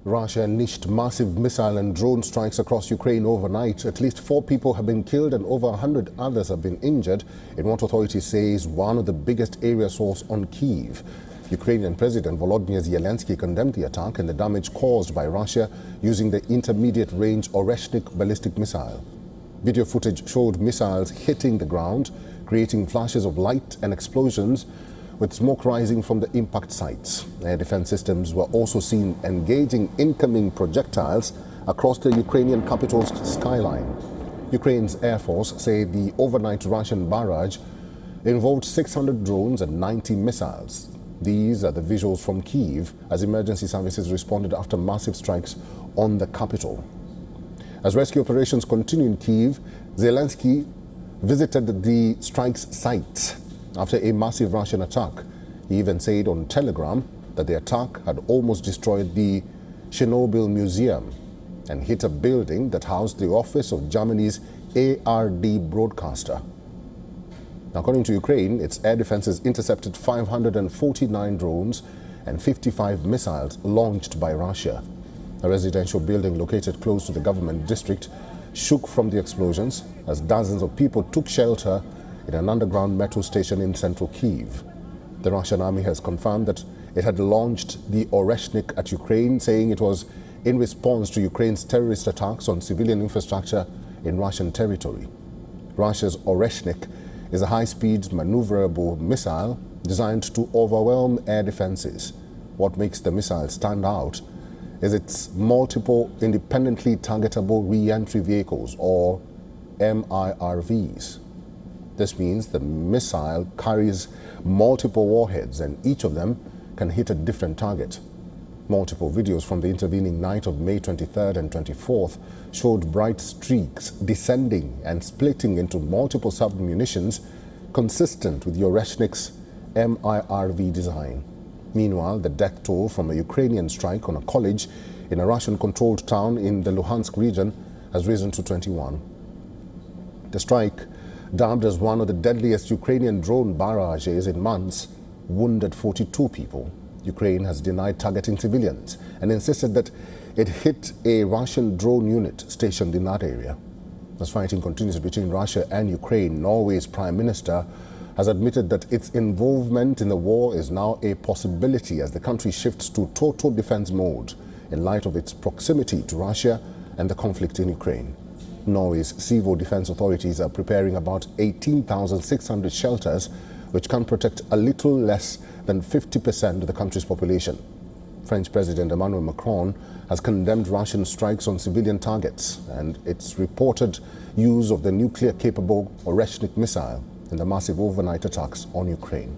Russia unleashed massive missile and drone strikes across Ukraine overnight. At least 4 people have been killed and over 100 others have been injured in what authorities say is one of the biggest area assaults on Kyiv. Ukrainian President Volodymyr Zelensky condemned the attack and the damage caused by Russia using the intermediate-range Oreshnik ballistic missile. Video footage showed missiles hitting the ground, creating flashes of light and explosions, with smoke rising from the impact sites. Air defense systems were also seen engaging incoming projectiles across the Ukrainian capital's skyline. Ukraine's Air Force say the overnight Russian barrage involved 600 drones and 90 missiles. These are the visuals from Kyiv as emergency services responded after massive strikes on the capital. As rescue operations continue in Kyiv, Zelensky visited the strike's site after a massive Russian attack. He even said on Telegram that the attack had almost destroyed the Chernobyl Museum and hit a building that housed the office of Germany's ARD broadcaster. According to Ukraine, its air defenses intercepted 549 drones and 55 missiles launched by Russia. A residential building located close to the government district shook from the explosions as dozens of people took shelter in an underground metro station in central Kyiv. The Russian army has confirmed that it had launched the Oreshnik at Ukraine, saying it was in response to Ukraine's terrorist attacks on civilian infrastructure in Russian territory. Russia's Oreshnik is a high-speed maneuverable missile designed to overwhelm air defenses. What makes the missile stand out is its multiple independently targetable re-entry vehicles, or MIRVs. This means the missile carries multiple warheads and each of them can hit a different target. Multiple videos from the intervening night of May 23rd and 24th showed bright streaks descending and splitting into multiple sub-munitions consistent with the Oreshnik's MIRV design. Meanwhile, the death toll from a Ukrainian strike on a college in a Russian-controlled town in the Luhansk region has risen to 21. The strike, dubbed as one of the deadliest Ukrainian drone barrages in months, wounded 42 people. Ukraine has denied targeting civilians and insisted that it hit a Russian drone unit stationed in that area. As fighting continues between Russia and Ukraine, Norway's Prime Minister has admitted that its involvement in the war is now a possibility as the country shifts to total defense mode in light of its proximity to Russia and the conflict in Ukraine. Norway's civil defense authorities are preparing about 18,600 shelters which can protect a little less than 50% of the country's population. French President Emmanuel Macron has condemned Russian strikes on civilian targets and its reported use of the nuclear-capable Oreshnik missile in the massive overnight attacks on Ukraine.